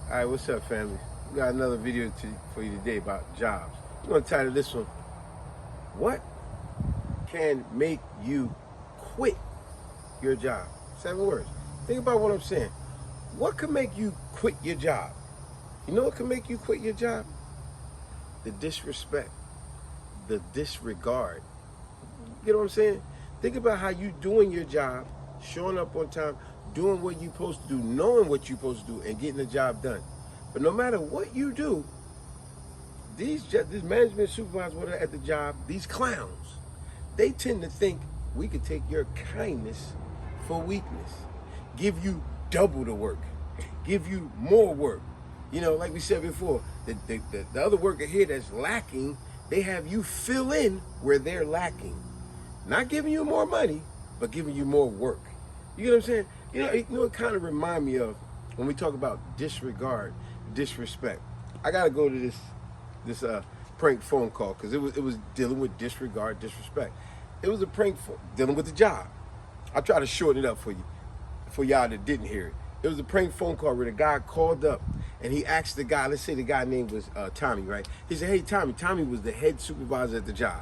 All right, what's up, family? We got another video for you today about jobs. I'm going to title this one, What Can Make You Quit Your Job? 7 words. Think about what I'm saying. What can make you quit your job? You know what can make you quit your job? The disrespect, the disregard. You know what I'm saying? Think about how you doing your job, showing up on time, doing what you're supposed to do, knowing what you're supposed to do, and getting the job done. But no matter what you do, these management supervisors, whatever at the job, these clowns, they tend to think we could take your kindness for weakness, give you double the work, give you more work. You know, like we said before, the other worker here that's lacking, they have you fill in where they're lacking. Not giving you more money, but giving you more work. You know what I'm saying? You know, it kind of remind me of when we talk about disregard, disrespect. I gotta go to this prank phone call because it was dealing with disregard, disrespect. It was a prank phone dealing with the job. I'll try to shorten it up for you, for y'all that didn't hear it. It was a prank phone call where the guy called up and he asked the guy, let's say the guy's name was Tommy, right? He said, hey, Tommy. Tommy was the head supervisor at the job.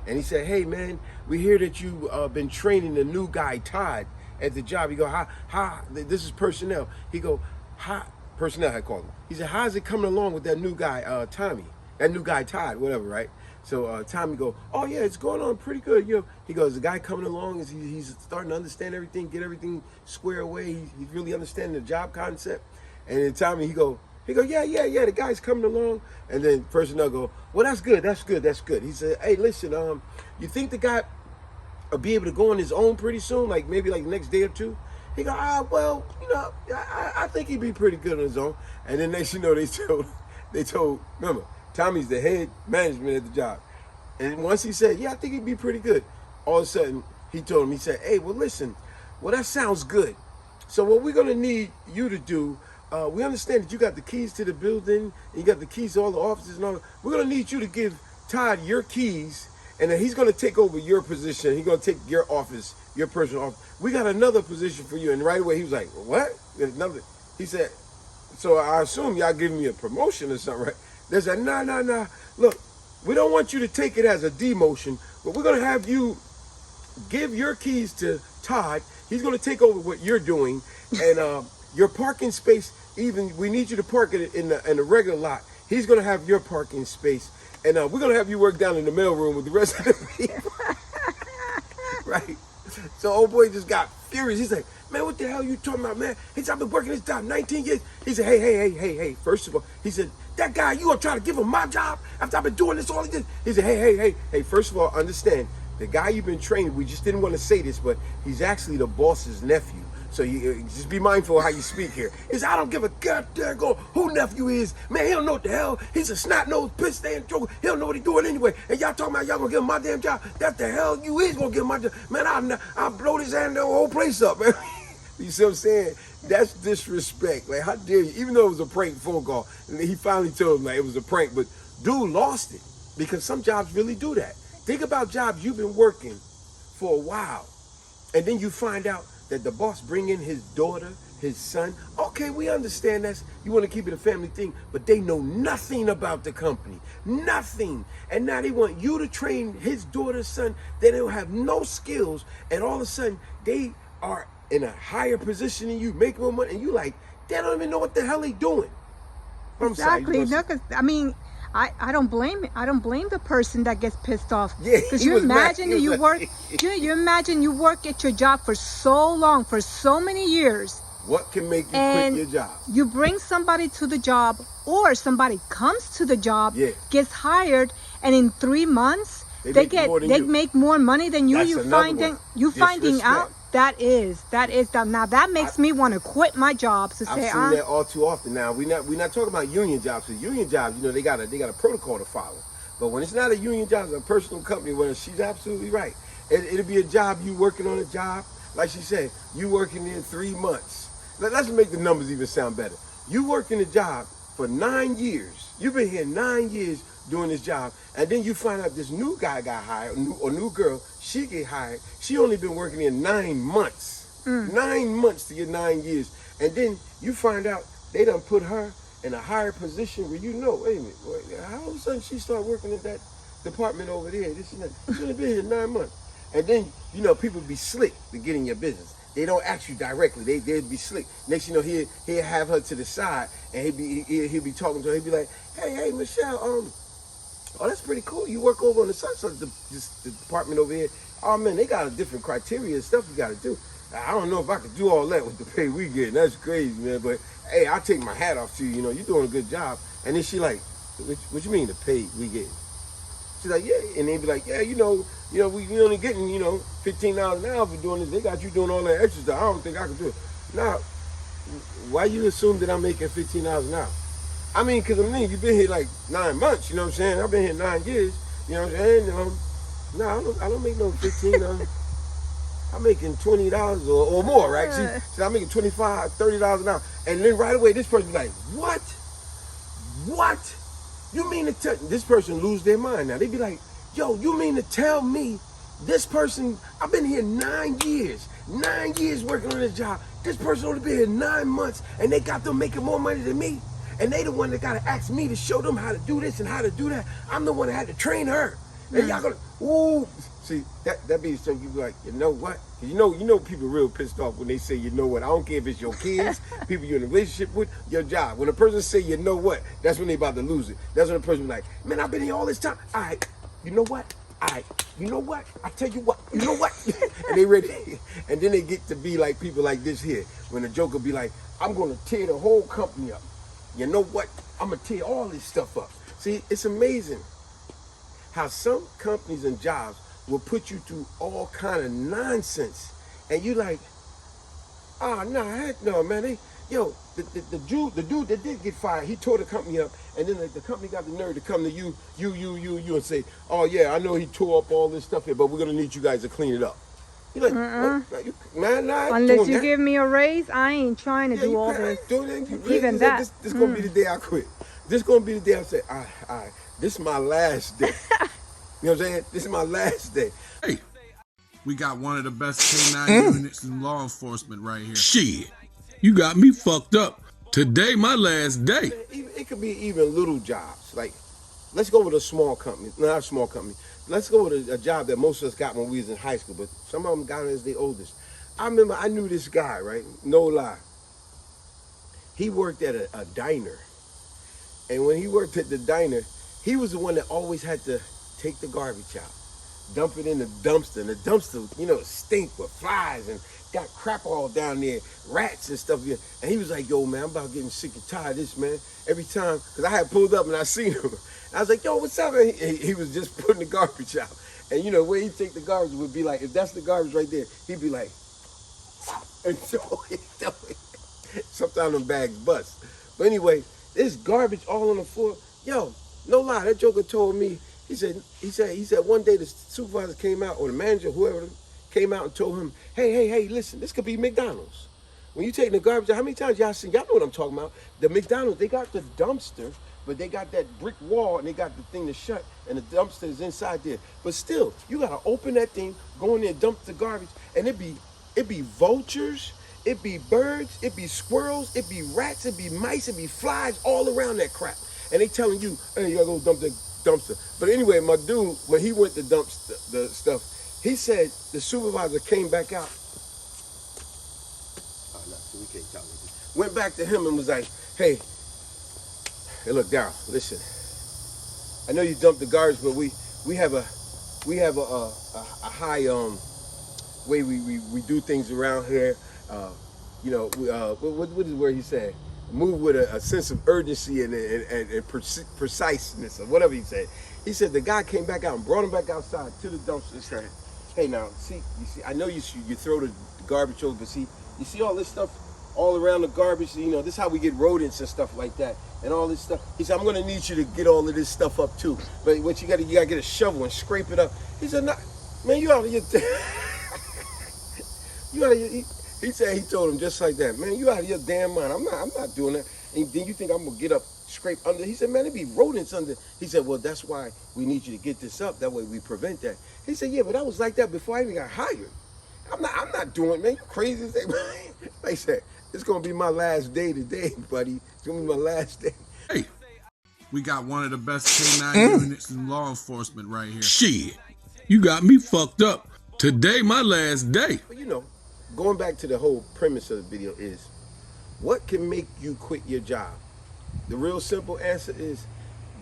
And he said, hey, man, we hear that you been training the new guy, Todd, at the job. He go, how, this is personnel. He go, how, personnel had called him. He said, how's it coming along with that new guy, Tommy? That new guy, Todd, whatever, right? So Tommy go, oh, yeah, it's going on pretty good. You know, he goes, the guy coming along, he's starting to understand everything, get everything squared away. He's really understanding the job concept. And then Tommy, he go, yeah, the guy's coming along. And then personnel go, well, that's good. He said, hey, listen, you think the guy will be able to go on his own pretty soon, like maybe like the next day or two? He go, well, you know, I think he'd be pretty good on his own. And then next you know, they told, remember, Tommy's the head management at the job. And once he said, yeah, I think he'd be pretty good, all of a sudden he told him, he said, hey, well, listen, well, that sounds good. So what we're gonna need you to do, we understand that you got the keys to the building, and you got the keys to all the offices and all that. We're gonna need you to give Todd your keys, and then he's gonna take over your position. He's gonna take your office, your personal office. We got another position for you. And right away he was like, what? Another? He said, so I assume y'all giving me a promotion or something, right? They said, nah. Look, we don't want you to take it as a demotion, but we're gonna have you give your keys to Todd. He's gonna take over what you're doing, and your parking space, even we need you to park it in the regular lot. He's gonna have your parking space, and we're gonna have you work down in the mail room with the rest of the people. Right? So old boy just got furious. He's like, man, what the hell are you talking about, man? He said, I've been working this job 19 years. He said, hey. First of all, he said, that guy, you gonna try to give him my job after I've been doing this all this? He said, hey, first of all, understand, the guy you've been training, we just didn't want to say this, but he's actually the boss's nephew. So you just be mindful of how you speak here. He said, I don't give a goddamn who nephew is. Man, he don't know what the hell. He's a snot-nosed, piss-stand joker. He don't know what he's doing anyway. And y'all talking about y'all gonna give him my damn job. That's the hell you is gonna give him my job. Man, I'll blow this hand the whole place up, man. You see what I'm saying? That's disrespect. Like, how dare you? Even though it was a prank phone call, and he finally told him like it was a prank, but dude lost it. Because some jobs really do that. Think about jobs you've been working for a while, and then you find out that the boss bring in his daughter, his son. Okay, we understand that you want to keep it a family thing, but they know nothing about the company, nothing. And now they want you to train his daughter's son. They don't have no skills, and all of a sudden they are in a higher position than you, make more money, and you like, they don't even know what the hell they doing. I'm Exactly. sorry. No, 'cause, I mean, I don't blame the person that gets pissed off. Yeah, Because he you was mad. imagine He was you like- work, you imagine you work at your job for so long, for so many years, What can make you and quit your job? you bring somebody to the job, or somebody comes to the job, Yeah. gets hired, and in 3 months They they make more than they you. make more money than you. That's another one. Finding out Disrespect. that is now that makes me want to quit my job to I've say seen that all too often now. We're not talking about union jobs. So union jobs, you know, they got a protocol to follow. But when it's not a union job, it's a personal company, where she's absolutely right. It'll be a job, you working on a job, like she said, you working in 3 months. Let's make the numbers even sound better. You working a job for 9 years. You've been here 9 years doing this job, and then you find out this new guy got hired, or new girl, she get hired. She only been working in 9 months. 9 months to get 9 years. And then you find out they done put her in a higher position where you know, wait a minute, how all of a sudden she started working at that department over there, this and that. She's only been here 9 months. And then, you know, people be slick to get in your business. They don't ask you directly. They'd be slick. Next you know, he'll have her to the side and he'll be talking to her. He'll be like, hey, Michelle, oh, that's pretty cool. You work over on the side of the department over here. Oh man, they got a different criteria and stuff you gotta do. I don't know if I could do all that with the pay we get. That's crazy, man. But hey, I'll take my hat off to you. You know, you're doing a good job. And then she like, what you mean the pay we get? She's like, yeah. And they be like, yeah, we only getting, $15 an hour for doing this. They got you doing all that extra stuff. I don't think I can do it. Now, why you assume that I'm making $15 an hour? I mean, because you've been here like 9 months, you know what I'm saying? I've been here 9 years, you know what I'm saying? No, I don't make no 15. I'm making $20 or more, right? See, I'm making $25, $30 an hour. And then right away, this person's like, what? What? You mean to tell this person lose their mind now? They be like, yo, you mean to tell me this person, I've been here 9 years, 9 years working on this job. This person only been here 9 months and they got them making more money than me. And they the one that gotta ask me to show them how to do this and how to do that. I'm the one that had to train her. And y'all gonna, ooh. See, that being so, you be like, you know what? You know people real pissed off when they say, you know what? I don't care if it's your kids, people you're in a relationship with, your job. When a person say, you know what? That's when they about to lose it. That's when the person be like, man, I've been here all this time. All right, you know what? All right, you know what? I tell you what, you know what? And they ready. And then they get to be like people like this here. When the joker be like, I'm gonna tear the whole company up. You know what? I'm gonna tear all this stuff up. See, it's amazing how some companies and jobs will put you through all kind of nonsense, and you like, no, heck no, man. The dude that did get fired, he tore the company up, and then the company got the nerve to come to you, and say, oh yeah, I know he tore up all this stuff here, but we're gonna need you guys to clean it up. You're like, what? Man, unless you give me a raise, I ain't trying to do all this. Even that. This gonna be the day I quit. This gonna be the day I say, all right, this is my last day. You know what I'm saying? This is my last day. Hey, we got one of the best K9 units in law enforcement right here. Shit, you got me fucked up. Today, my last day. It could be even little jobs. Like, let's go with a small company. Not a small company. Let's go with a job that most of us got when we was in high school, but some of them got it as the oldest. I remember I knew this guy, right? No lie. He worked at a diner. And when he worked at the diner, he was the one that always had to take the garbage out, dump it in the dumpster, and the dumpster, stink with flies and got crap all down there, rats and stuff. And he was like, yo, man, I'm about getting sick and tired of this, man. Every time, because I had pulled up and I seen him. I was like, yo, what's up? And he was just putting the garbage out. And where he'd take the garbage would be like, if that's the garbage right there, he'd be like, and throw it. Sometimes them bags bust. But anyway, there's garbage all on the floor. Yo, no lie, that joker told me, he said one day the supervisor came out, or the manager, whoever came out and told him, hey, listen, this could be McDonald's. When you taking the garbage out, how many times y'all seen, y'all know what I'm talking about. The McDonald's, they got the dumpster, but they got that brick wall and they got the thing to shut, and the dumpster is inside there. But still, you gotta open that thing, go in there, dump the garbage, and it be vultures, it be birds, it be squirrels, it be rats, it be mice, it be flies all around that crap. And they telling you, hey, you gotta go dump the dumpster. But anyway, my dude, when he went to dump the stuff, he said the supervisor came back out. Oh no, we can't talk with this. Went back to him and was like, hey, look, Daryl, listen. I know you dumped the garbage, but we have a high way we do things around here. What is where he said? Move with a sense of urgency and preciseness, or whatever he said. He said the guy came back out and brought him back outside to the dumpster and said, hey, now, you see, I know you throw the garbage over, but see, you see all this stuff all around the garbage, this is how we get rodents and stuff like that, and all this stuff. He said, I'm gonna need you to get all of this stuff up too, but what you gotta get a shovel and scrape it up. He said, nah, man, you out of your, he said, he told him just like that, man, you out of your damn mind. I'm not doing that. And then you think I'm gonna get up, scrape under? He said, man, there be rodents under. He said, well, that's why we need you to get this up. That way we prevent that. He said, yeah, but that was like that before I even got hired. I'm not doing it, man. You crazy as they. Like I said, It's gonna be my last day today, buddy. It's gonna be my last day. Hey, we got one of the best K9 units in law enforcement right here. Shit, you got me fucked up. Today, my last day. But you know, going back to the whole premise of the video is, what can make you quit your job? The real simple answer is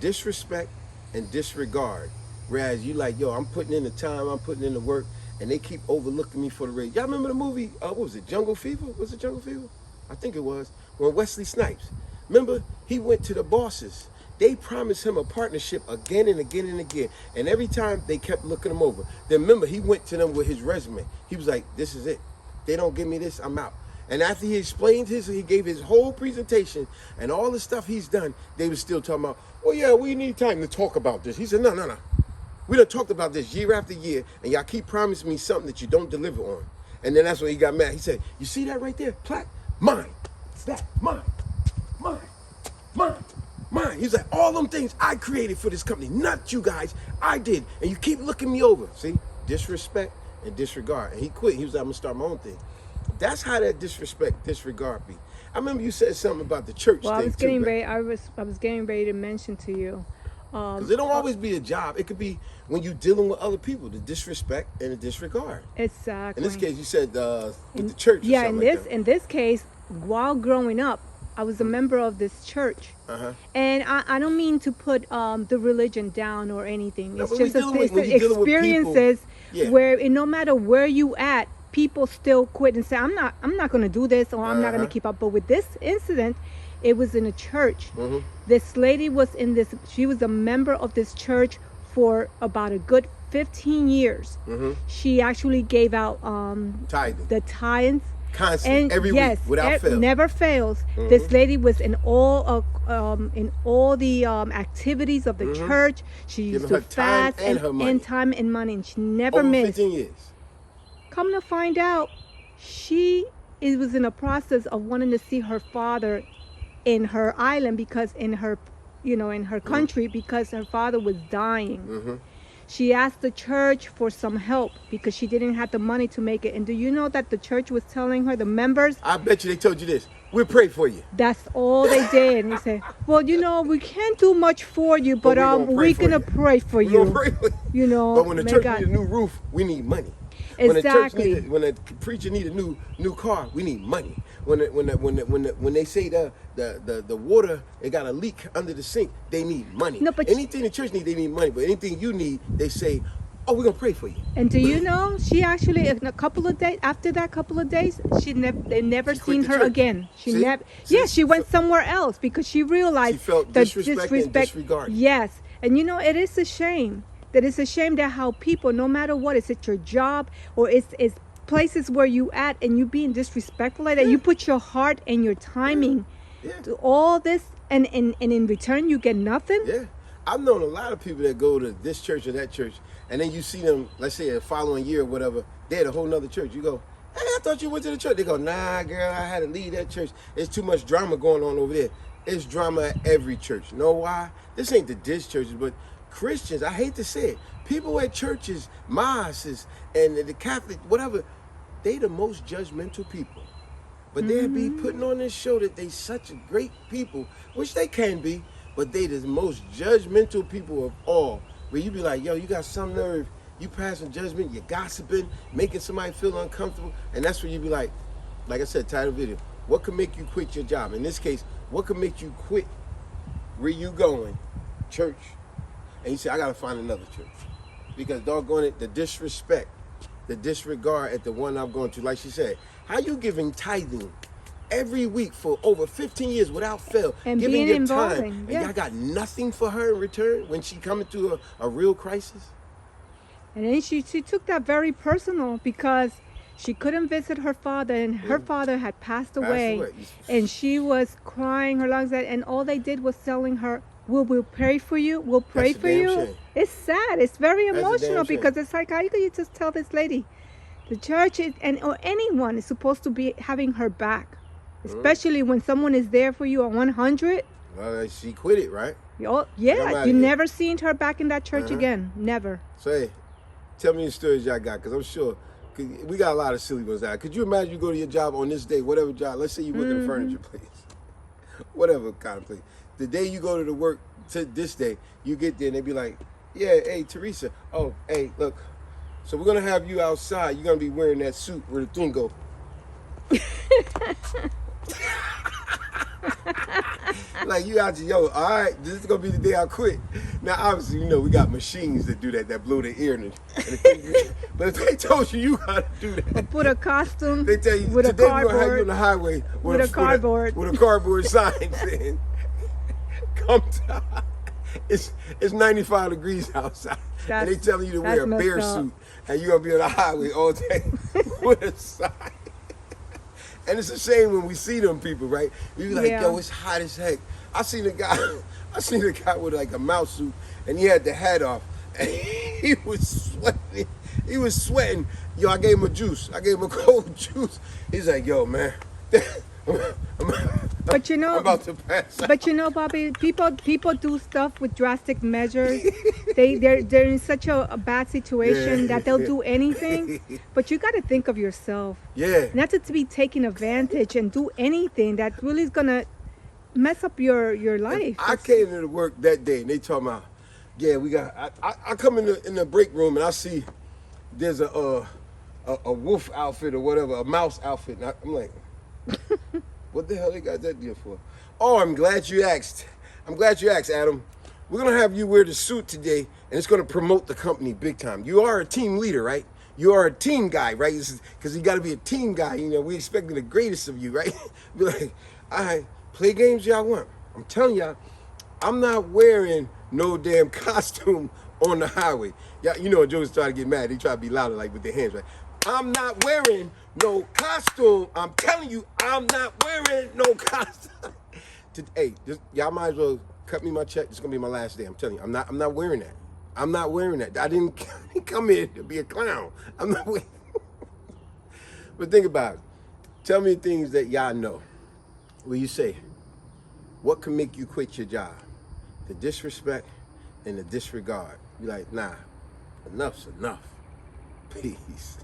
disrespect and disregard. Whereas you like, yo, I'm putting in the time, I'm putting in the work, and they keep overlooking me for the raise. Y'all remember the movie, what was it, Jungle Fever? Was it Jungle Fever? I think it was. When Wesley Snipes, remember, he went to the bosses. They promised him a partnership again and again and again. And every time they kept looking him over. Then remember, he went to them with his resume. He was like, this is it. They don't give me this, I'm out. And after he explained he gave his whole presentation and all the stuff he's done, they were still talking about, oh yeah, we need time to talk about this. He said, no. We done talked about this year after year, and y'all keep promising me something that you don't deliver on. And then that's when he got mad. He said, you see that right there? Plaque? Mine. That, mine. He's like, all them things I created for this company, not you guys, I did. And you keep looking me over. See? Disrespect and disregard. And he quit. He was like, I'm gonna start my own thing. That's how that disrespect, disregard be. I remember you said something about the church thing. I was getting ready. I was getting ready to mention to you. Because it don't always be a job. It could be when you're dealing with other people, the disrespect and the disregard. Exactly. In this case, you said with the church. Yeah, or in this case, while growing up, I was a member of this church. And I don't mean to put the religion down or anything. It's just experiences where no matter where you at, people still quit and say, I'm not going to do this, or I'm not going to keep up. But with this incident, it was in a church. This lady was she was a member of this church for about a good 15 years. She actually gave out the tithes. Constantly, every week, without fail. Never fails. This lady was in all the activities of the church. She used to fast and time and money, and she never missed. 15 years. Come to find out, she was in a process of wanting to see her father in her island, because in her country, because her father was dying. She asked the church for some help because she didn't have the money to make it. And do you know that the church was telling her, the members? I bet you they told you this. We'll pray for you. That's all they did. And he said, well, we can't do much for you, but we're going to pray for you. But when the church needs a new roof, we need money. Exactly. When a preacher need a new car, we need money. When they say the water, it got a leak under the sink, they need money. No, but anything the church need, they need money. But anything you need, they say, oh, we're gonna pray for you. And do you know, she actually, in a couple of days, after that couple of days, they never seen her again. She went somewhere else because she realized she felt disrespect and disregard. Yes, and it is a shame. That it's a shame that how people, no matter what, is it your job or it's places where you at, and you being disrespectful like that, you put your heart and your timing to all this, and in return you get nothing. Yeah, I've known a lot of people that go to this church or that church, and then you see them, let's say the following year or whatever, they're at a whole nother church. You go, hey, I thought you went to the church. They go, nah, girl, I had to leave that church. There's too much drama going on over there. It's drama at every church. You know why? This ain't the diss churches, but Christians, I hate to say it, people at churches, mosques, and the Catholic, whatever, they the most judgmental people. But they'll be putting on this show that they such great people, which they can be, but they the most judgmental people of all. Where you be like, yo, you got some nerve, you passing judgment, you're gossiping, making somebody feel uncomfortable, and that's where you be like I said, title video, what can make you quit your job? In this case, what can make you quit where you going? Church. And you say, I gotta find another church. Because doggone it, the disrespect, the disregard at the one I'm going to, like she said, how you giving tithing every week for over 15 years without fail, and giving your time, and y'all got nothing for her in return when she coming through a real crisis? And then she took that very personal, because she couldn't visit her father, and her father had passed away. And she was crying her lungs out, and all they did was telling her, we'll pray for you. We'll pray for you. Shame. It's sad. It's very emotional, because it's like, how do you just tell this lady? The church or anyone is supposed to be having her back, especially when someone is there for you at 100. Well, she quit it, right? You never seen her back in that church again. Never. So, hey, tell me the stories y'all got, because I'm sure We got a lot of silly ones out. Could you imagine you go to your job on this day, whatever job, let's say you work at a furniture place, whatever kind of place. The day you go to work, to this day, you get there and they be like, yeah, hey, Teresa, oh, hey, look, so we're going to have you outside. You're going to be wearing that suit where the thing go. Like, you out to, yo, all right, this is going to be the day I quit. Now, obviously, you know, we got machines that do that blow their ear. But if they told you got to do that. Or put a costume they tell you, with today a cardboard. We're going to have you on the highway with a cardboard. With a cardboard sign saying, come down. It's 95 degrees outside. And they telling you to wear a bear suit. And you're going to be on the highway all day with a sign. And it's a shame when we see them people, right? We be like, yo, it's hot as heck. I seen a guy with like a mouse suit, and he had the hat off, and he was sweating. He was sweating. Yo, I gave him a juice. I gave him a cold juice. He's like, yo, man. But you know, I'm about to pass out. But you know, Bobby, people do stuff with drastic measures. They're in such a bad situation that they'll do anything. But you got to think of yourself. Yeah. Not to be taking advantage and do anything that really is gonna mess up your life. I came into work that day and they talking about, yeah, we got. I come in the break room and I see there's a wolf outfit or whatever, a mouse outfit. And I'm like. What the hell they got that deal for? Oh, I'm glad you asked. I'm glad you asked, Adam. We're going to have you wear the suit today, and it's going to promote the company big time. You are a team leader, right? You are a team guy, right? Because you got to be a team guy. You know, we expecting the greatest of you, right? Be like, all right, play games y'all want. I'm telling y'all, I'm not wearing no damn costume on the highway. Y'all, you know, jokers try to get mad. They try to be louder, like with their hands, right? I'm not wearing no costume. I'm telling you, I'm not wearing no costume. Hey, y'all might as well cut me my check. This is gonna be my last day. I'm telling you, I'm not wearing that. I'm not wearing that. I didn't come here to be a clown. I'm not wearing. But think about it. Tell me things that y'all know. Where you say, what can make you quit your job? The disrespect and the disregard. You're like, nah, enough's enough. Peace.